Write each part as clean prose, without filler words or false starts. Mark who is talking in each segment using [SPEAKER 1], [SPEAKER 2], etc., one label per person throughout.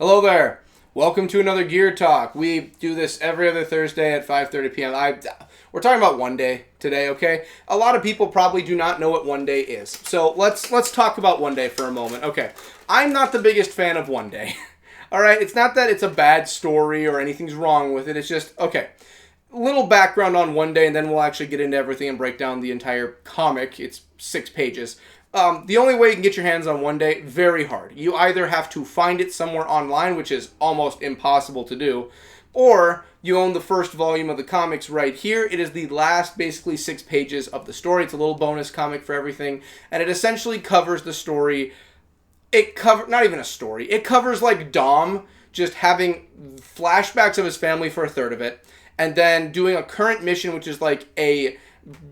[SPEAKER 1] Hello there. Welcome to another Gear Talk. We do this every other Thursday at 5:30 p.m. We're talking about One Day today, okay? A lot of people probably do not know what One Day is. So let's talk about One Day for a moment. Okay, I'm not the biggest fan of One Day. All right, it's not that it's a bad story or anything's wrong with it. It's just, okay, little background on One Day, and then we'll actually get into everything and break down the entire comic. It's 6 pages. The only way you can get your hands on One Day, very hard. You either have to find it somewhere online, which is almost impossible to do, or you own the first volume of the comics right here. It is the last, basically, 6 pages of the story. It's a little bonus comic for everything, and it essentially covers the story. Not even a story. It covers, like, Dom just having flashbacks of his family for a third of it, and then doing a current mission, which is like a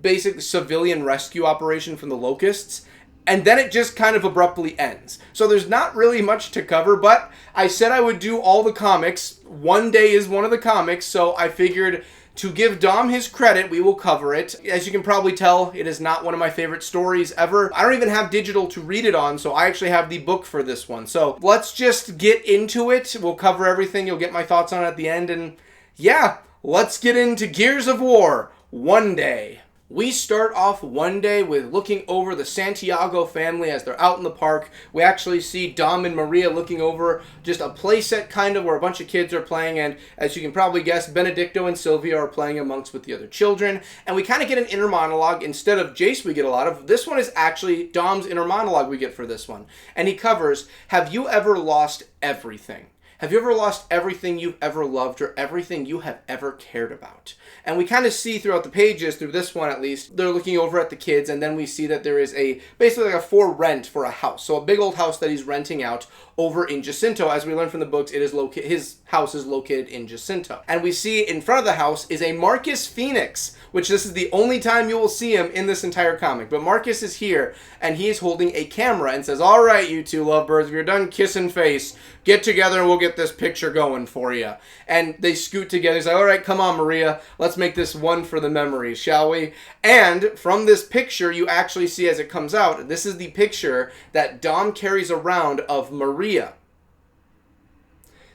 [SPEAKER 1] basic civilian rescue operation from the Locusts. And then it just kind of abruptly ends. So there's not really much to cover, but I said I would do all the comics. One Day is one of the comics, so I figured to give Dom his credit, we will cover it. As you can probably tell, it is not one of my favorite stories ever. I don't even have digital to read it on, so I actually have the book for this one. So let's just get into it. We'll cover everything. You'll get my thoughts on it at the end. And yeah, let's get into Gears of War, One Day. We start off One Day with looking over the Santiago family as they're out in the park. We actually see Dom and Maria looking over just a playset kind of where a bunch of kids are playing, and as you can probably guess, Benedicto and Sylvia are playing amongst with the other children. And we kind of get an inner monologue. Instead of Jace we get a lot of, this one is actually Dom's inner monologue we get for this one. And he covers, have you ever lost everything? Have you ever lost everything you've ever loved or everything you have ever cared about? And we kind of see throughout the pages, through this one at least, they're looking over at the kids, and then we see that there is basically like a for rent for a house. So a big old house that he's renting out over in Jacinto. As we learn from the books, his house is located in Jacinto. And we see in front of the house is a Marcus Phoenix, which this is the only time you will see him in this entire comic. But Marcus is here, and he is holding a camera and says, all right, you two lovebirds, if you're done kissing face, get together and we'll get this picture going for you. And they scoot together. He's like, all right, come on, Maria. Let's make this one for the memories, shall we? And from this picture, you actually see as it comes out, this is the picture that Dom carries around of Maria.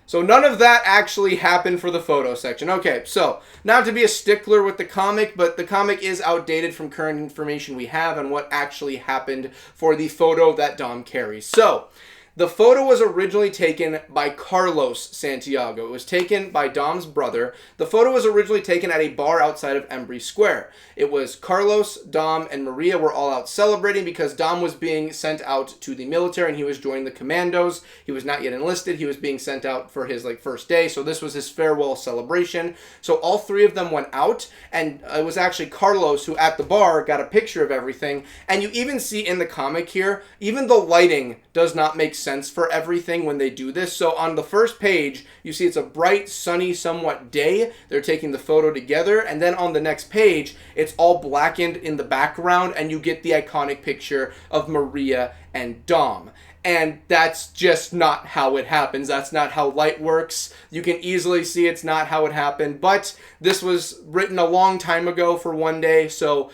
[SPEAKER 1] So none of that actually happened for the photo section. Okay, so not to be a stickler with the comic, but the comic is outdated from current information we have on what actually happened for the photo that Dom carries. So the photo was originally taken by Carlos Santiago. It was taken by Dom's brother. The photo was originally taken at a bar outside of Embry Square. It was Carlos, Dom, and Maria were all out celebrating because Dom was being sent out to the military and he was joining the commandos. He was not yet enlisted. He was being sent out for his first day. So this was his farewell celebration. So all 3 of them went out, and it was actually Carlos who at the bar got a picture of everything. And you even see in the comic here, even the lighting does not make sense for everything when they do this. So on the first page, you see it's a bright, sunny, somewhat day. They're taking the photo together. And then on the next page, it's all blackened in the background, and you get the iconic picture of Maria and Dom. And that's just not how it happens. That's not how light works. You can easily see it's not how it happened. But this was written a long time ago for One Day, so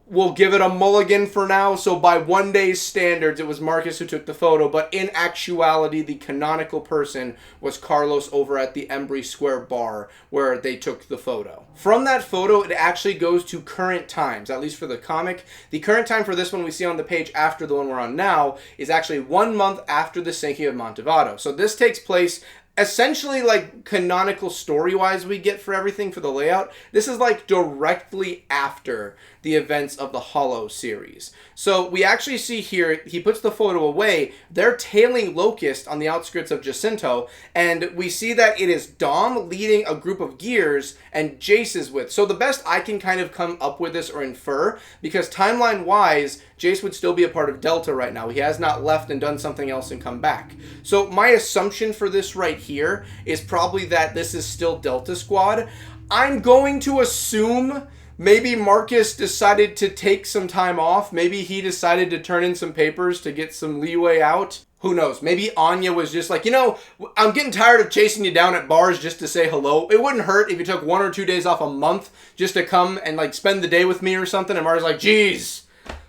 [SPEAKER 1] we'll give it a mulligan for now. So by One Day's standards, it was Marcus who took the photo, but in actuality, the canonical person was Carlos over at the Embry Square bar where they took the photo. From that photo, it actually goes to current times, at least for the comic. The current time for this one we see on the page after the one we're on now is actually 1 month after the sinking of Montevado. So this takes place essentially like canonical story-wise we get for everything for the layout. This is like directly after the events of the Hollow series. So we actually see here, he puts the photo away, they're tailing Locust on the outskirts of Jacinto, and we see that it is Dom leading a group of Gears and Jace is with. So the best I can kind of come up with this or infer, because timeline-wise, Jace would still be a part of Delta right now. He has not left and done something else and come back. So my assumption for this right here is probably that this is still Delta Squad. I'm going to assume maybe Marcus decided to take some time off. Maybe he decided to turn in some papers to get some leeway out. Who knows? Maybe Anya was just like, I'm getting tired of chasing you down at bars just to say hello. It wouldn't hurt if you took 1 or 2 days off a month just to come and spend the day with me or something. And Mario's like, geez,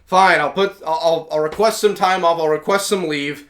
[SPEAKER 1] fine, I'll request some time off. I'll request some leave.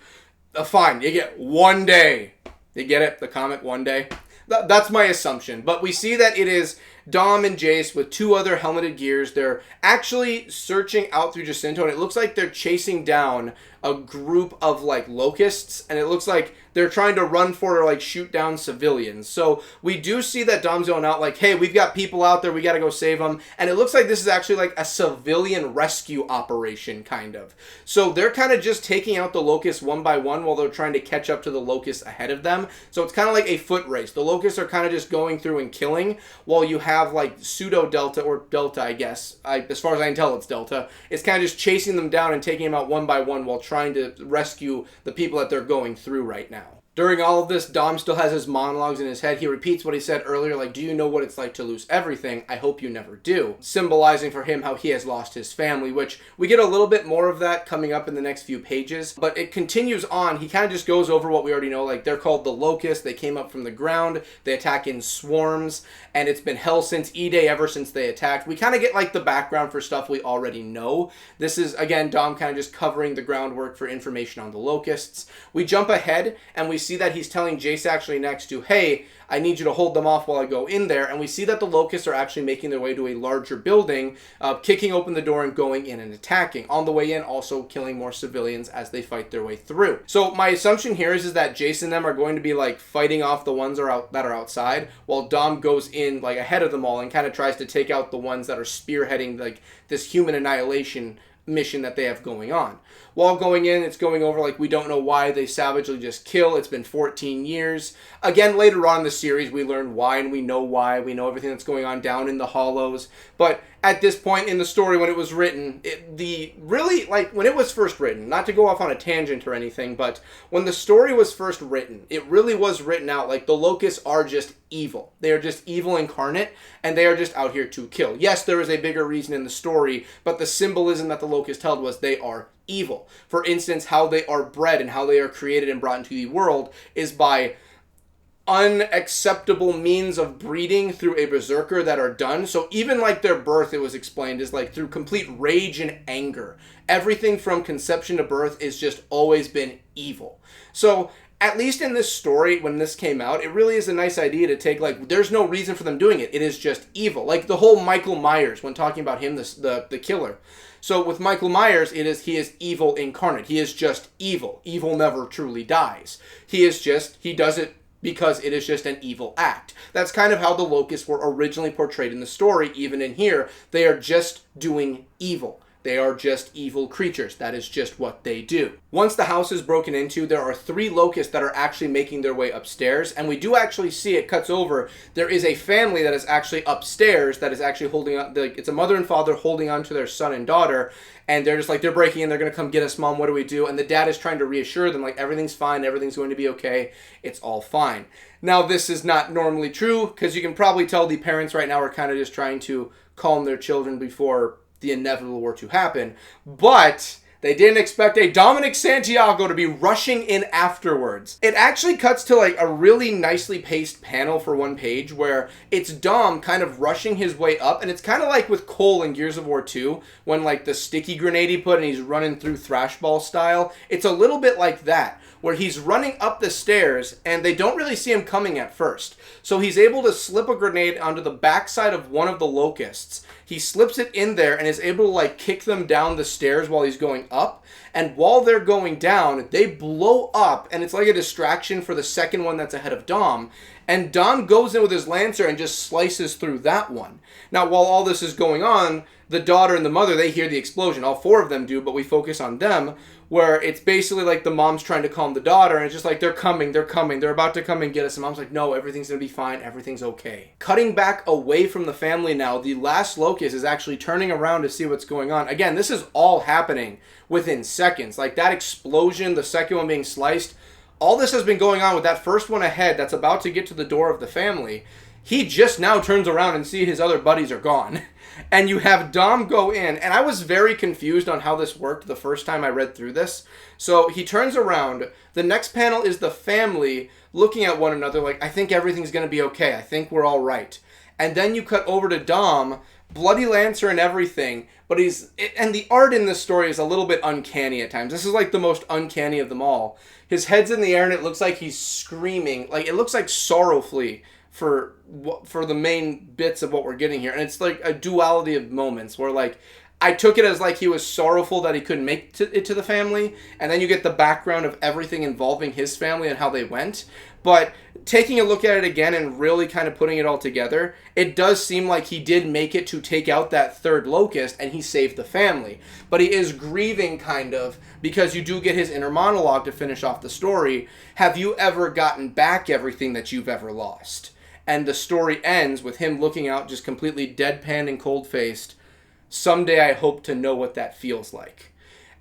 [SPEAKER 1] Fine, you get 1 day. You get it? The comic One Day? That's my assumption. But we see that it is Dom and Jace with 2 other helmeted gears. They're actually searching out through Jacinto, and it looks like they're chasing down a group of, like, locusts, and it looks like they're trying to run for or, like, shoot down civilians. So we do see that Dom's going out like, hey, we've got people out there, we gotta go save them. And it looks like this is actually like a civilian rescue operation, kind of. So they're kind of just taking out the locusts one by one while they're trying to catch up to the locusts ahead of them. So it's kind of like a foot race. The locusts are kind of just going through and killing, while you have, like, pseudo Delta, or Delta, I guess. As far as I can tell, it's Delta. It's kind of just chasing them down and taking them out one by one while trying to rescue the people that they're going through right now. During all of this, Dom still has his monologues in his head. He repeats what he said earlier, like, do you know what it's like to lose everything? I hope you never do. Symbolizing for him how he has lost his family, which we get a little bit more of that coming up in the next few pages. But it continues on. He kind of just goes over what we already know. Like, they're called the Locusts. They came up from the ground. They attack in swarms. And it's been hell since E-Day, ever since they attacked. We kind of get, like, the background for stuff we already know. This is, again, Dom kind of just covering the groundwork for information on the Locusts. We jump ahead, and we see that he's telling Jace actually next to, hey, I need you to hold them off while I go in there. And we see that the locusts are actually making their way to a larger building, kicking open the door and going in and attacking. On the way in, also killing more civilians as they fight their way through. So my assumption here is that Jace and them are going to be, like, fighting off the ones that are outside, while Dom goes in, like, ahead of them all and kind of tries to take out the ones that are spearheading, like, this human annihilation mission that they have going on. While going in, it's going over like we don't know why they savagely just kill. It's been 14 years. Again, later on in the series, we learn why, and we know why. We know everything that's going on down in the hollows. But at this point in the story, when it was written, when it was first written, not to go off on a tangent or anything, but when the story was first written, it really was written out like the locusts are just evil. They are just evil incarnate, and they are just out here to kill. Yes, there is a bigger reason in the story, but the symbolism that the locusts held was they are evil. For instance, how they are bred and how they are created and brought into the world is by unacceptable means of breeding through a berserker that are done. So even like their birth, it was explained, is like through complete rage and anger. Everything from conception to birth is just always been evil. So at least in this story, when this came out, it really is a nice idea to take, like, there's no reason for them doing it. It is just evil. Like the whole Michael Myers, when talking about him, the killer. So with Michael Myers, he is evil incarnate. He is just evil. Evil never truly dies. He does it because it is just an evil act. That's kind of how the locusts were originally portrayed in the story. Even in here, they are just doing evil. They are just evil creatures. That is just what they do. Once the house is broken into, there are 3 locusts that are actually making their way upstairs. And we do actually see, it cuts over, there is a family that is actually upstairs that is actually holding on. It's a mother and father holding on to their son and daughter. And they're just like, they're breaking in. They're going to come get us, Mom. What do we do? And the dad is trying to reassure them, like, everything's fine. Everything's going to be okay. It's all fine. Now, this is not normally true, because you can probably tell the parents right now are kind of just trying to calm their children before the inevitable were to happen, but they didn't expect a Dominic Santiago to be rushing in afterwards. It actually cuts to like a really nicely paced panel for one page where it's Dom kind of rushing his way up, and it's kind of like with Cole in Gears of War 2 when like the sticky grenade he put and he's running through Thrashball style. It's a little bit like that, where he's running up the stairs and they don't really see him coming at first. So he's able to slip a grenade onto the backside of one of the locusts. He slips it in there and is able to like kick them down the stairs while he's going up. And while they're going down, they blow up, and it's like a distraction for the second one that's ahead of Dom. And Dom goes in with his Lancer and just slices through that one. Now, while all this is going on, the daughter and the mother, they hear the explosion. All 4 of them do, but we focus on them, where it's basically like the mom's trying to calm the daughter, and it's just like, they're coming, they're about to come and get us. And mom's like, no, everything's going to be fine, everything's okay. Cutting back away from the family now, the last locust is actually turning around to see what's going on. Again, this is all happening within seconds. Like that explosion, the second one being sliced, all this has been going on with that first one ahead that's about to get to the door of the family. He just now turns around and sees his other buddies are gone. And you have Dom go in, and I was very confused on how this worked the first time I read through this. So he turns around. The next panel is the family looking at one another like, I think everything's going to be okay. I think we're all right. And then you cut over to Dom bloody lancer and everything, but and the art in this story is a little bit uncanny at times. This is like the most uncanny of them all. His head's in the air and it looks like he's screaming. Like, it looks like sorrowfully for the main bits of what we're getting here. And it's like a duality of moments where, like, I took it as like he was sorrowful that he couldn't make it to the family, and then you get the background of everything involving his family and how they went. But taking a look at it again and really kind of putting it all together, it does seem like he did make it to take out that third locust and he saved the family. But he is grieving, kind of, because you do get his inner monologue to finish off the story. Have you ever gotten back everything that you've ever lost? And the story ends with him looking out just completely deadpan and cold-faced. Someday I hope to know what that feels like.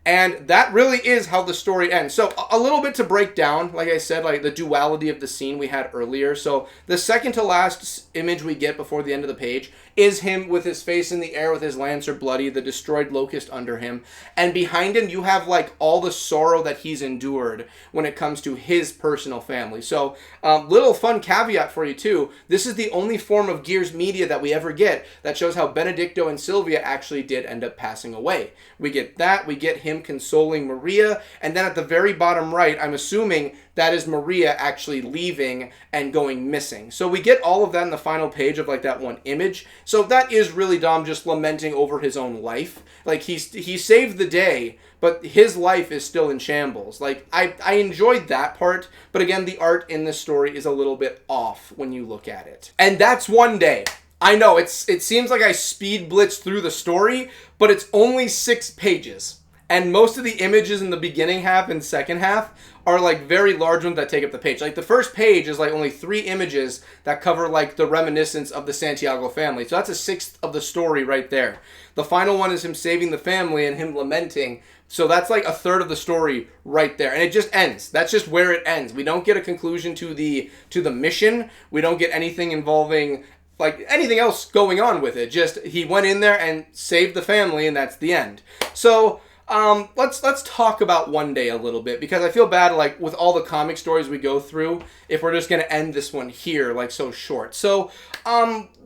[SPEAKER 1] And that really is how the story ends. So a little bit to break down, like I said, like the duality of the scene we had earlier. So the second to last image we get before the end of the page is him with his face in the air with his lancer bloody, the destroyed locust under him. And behind him you have like all the sorrow that he's endured when it comes to his personal family. So little fun caveat for you too. This is the only form of Gears media that we ever get that shows how Benedicto and Sylvia actually did end up passing away. We get that, we get him consoling Maria, and then at the very bottom right, I'm assuming that is Maria actually leaving and going missing. So we get all of that in the final page of like that one image. So that is really Dom just lamenting over his own life. Like he saved the day, but his life is still in shambles. Like I enjoyed that part, but again, the art in this story is a little bit off when you look at it. And that's one day. I know it seems like I speed blitzed through the story, but it's only 6 pages. And most of the images in the beginning half and second half are like very large ones that take up the page. Like the first page is like only 3 images that cover like the reminiscence of the Santiago family. So that's a sixth of the story right there. The final one is him saving the family and him lamenting. So that's like a third of the story right there. And it just ends. That's just where it ends. We don't get a conclusion to the mission. We don't get anything involving like anything else going on with it. Just he went in there and saved the family and that's the end. So let's talk about One Day a little bit, because I feel bad, like, with all the comic stories we go through, if we're just going to end this one here, like, so short. So,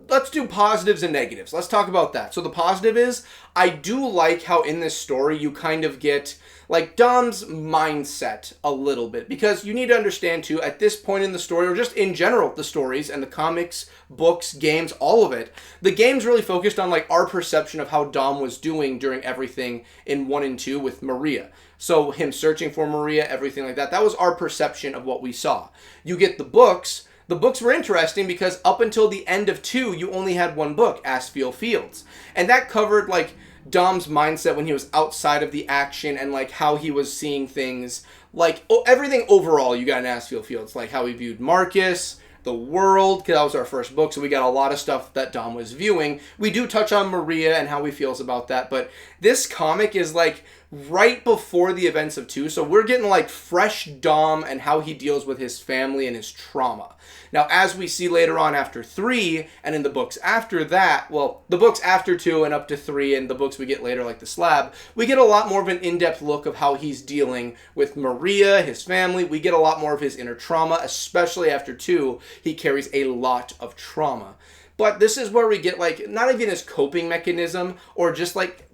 [SPEAKER 1] let's do positives and negatives. Let's talk about that. So the positive is, I do like how in this story you kind of get, like, Dom's mindset a little bit. Because you need to understand, too, at this point in the story, or just in general, the stories and the comics, books, games, all of it, the game's really focused on, like, our perception of how Dom was doing during everything in 1 and 2 with Maria. So him searching for Maria, everything like that, that was our perception of what we saw. You get the books. The books were interesting because up until the end of 2, you only had one book, Asfield Fields. And that covered, like, Dom's mindset when he was outside of the action and, like, how he was seeing things. Like, everything overall you got in Asfield Fields. Like, how he viewed Marcus, the world, because that was our first book, so we got a lot of stuff that Dom was viewing. We do touch on Maria and how he feels about that, but this comic is, like, right before the events of 2, so we're getting, like, fresh Dom and how he deals with his family and his trauma. Now, as we see later on after 3, and in the books after that, well, the books after 2 and up to 3, and the books we get later, like The Slab, we get a lot more of an in-depth look of how he's dealing with Maria, his family. We get a lot more of his inner trauma, especially after 2. He carries a lot of trauma. But this is where we get, like, not even his coping mechanism, or just, like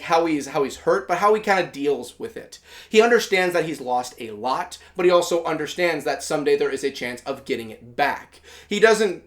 [SPEAKER 1] how he's hurt, but how he kind of deals with it. He understands that he's lost a lot, but he also understands that someday there is a chance of getting it back. He doesn't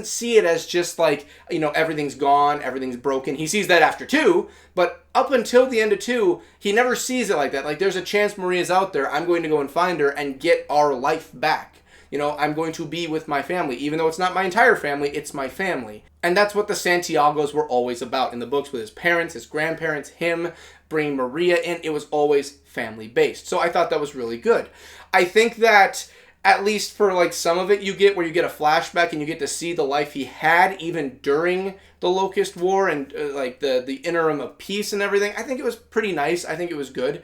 [SPEAKER 1] see it as just like, you know, everything's gone, everything's broken. He sees that after 2, but up until the end of 2, he never sees it like that. Like, there's a chance Maria's out there, I'm going to go and find her and get our life back. You know, I'm going to be with my family. Even though it's not my entire family, it's my family. And that's what the Santiagos were always about in the books, with his parents, his grandparents, him, bringing Maria in. It was always family-based. So I thought that was really good. I think that, at least for, like, some of it you get, where you get a flashback and you get to see the life he had even during the Locust War and, like, the interim of peace and everything. I think it was pretty nice. I think it was good.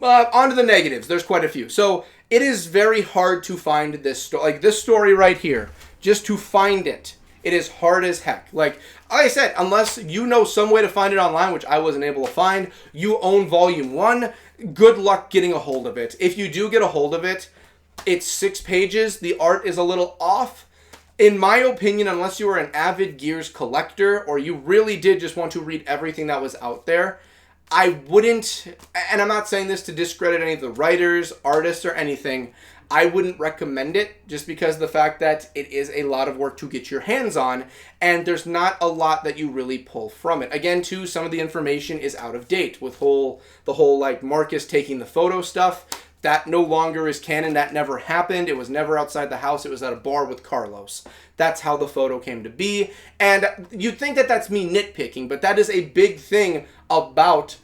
[SPEAKER 1] On to the negatives. There's quite a few. So it is very hard to find this story. Like, this story right here, just to find it, it is hard as heck. Like I said, unless you know some way to find it online, which I wasn't able to find, you own Volume 1, good luck getting a hold of it. If you do get a hold of it, it's 6 pages. The art is a little off. in my opinion, unless you were an avid Gears collector or you really did just want to read everything that was out there, I wouldn't, and I'm not saying this to discredit any of the writers, artists, or anything, I wouldn't recommend it just because of the fact that it is a lot of work to get your hands on, and there's not a lot that you really pull from it. Again, too, some of the information is out of date with the whole like Marcus taking the photo stuff. That no longer is canon. That never happened. It was never outside the house. It was at a bar with Carlos. That's how the photo came to be. And you'd think that that's me nitpicking, but that is a big thing about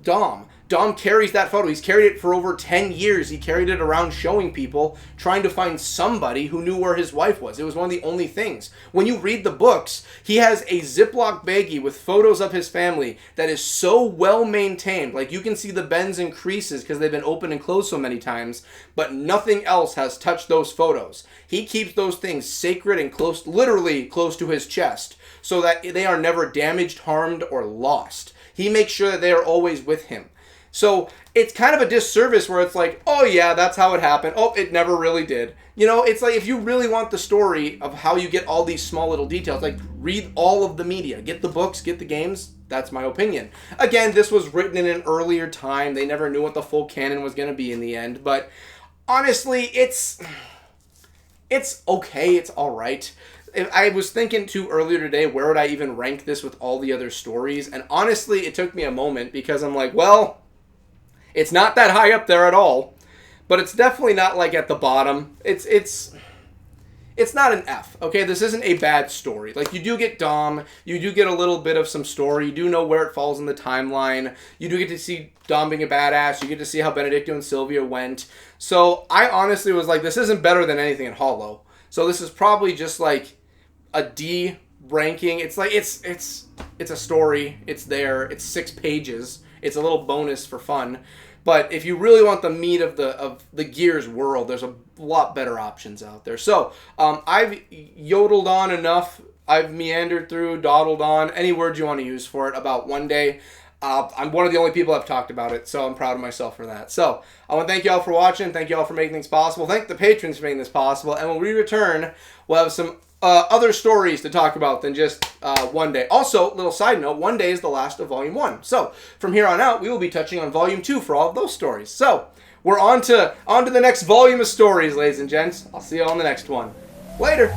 [SPEAKER 1] Dom. Dom carries that photo. He's carried it for over 10 years. He carried it around showing people, trying to find somebody who knew where his wife was. It was one of the only things. When you read the books, he has a Ziploc baggie with photos of his family that is so well maintained. Like, you can see the bends and creases because they've been opened and closed so many times, but nothing else has touched those photos. He keeps those things sacred and close, literally close to his chest, so that they are never damaged, harmed, or lost. He makes sure that they are always with him. So it's kind of a disservice where it's like, oh yeah, that's how it happened. Oh, it never really did. You know, it's like if you really want the story of how you get all these small little details, like read all of the media. Get the books, get the games. That's my opinion. Again, this was written in an earlier time. They never knew what the full canon was going to be in the end. But honestly, it's okay. It's all right. I was thinking too earlier today, where would I even rank this with all the other stories? And honestly, it took me a moment because I'm like, well, it's not that high up there at all, but it's definitely not like at the bottom. It's not an F, okay? This isn't a bad story. Like, you do get Dom, you do get a little bit of some story, you do know where it falls in the timeline, you do get to see Dom being a badass, you get to see how Benedicto and Sylvia went. So I honestly was like, this isn't better than anything in Hollow. So this is probably just like a D ranking. It's like, it's a story, it's there, it's 6 pages. It's a little bonus for fun. But if you really want the meat of the Gears world, there's a lot better options out there. So, I've yodeled on enough. I've meandered through, dawdled on, any words you want to use for it about One Day. I'm one of the only people I've talked about it, so I'm proud of myself for that. So, I want to thank you all for watching. Thank you all for making things possible. Thank the patrons for making this possible. And when we return, we'll have some other stories to talk about than just One Day. Also, little side note, One Day is the last of Volume 1. So, from here on out, we will be touching on Volume 2 for all of those stories. So, we're on to the next volume of stories, ladies and gents. I'll see you all on the next one. Later!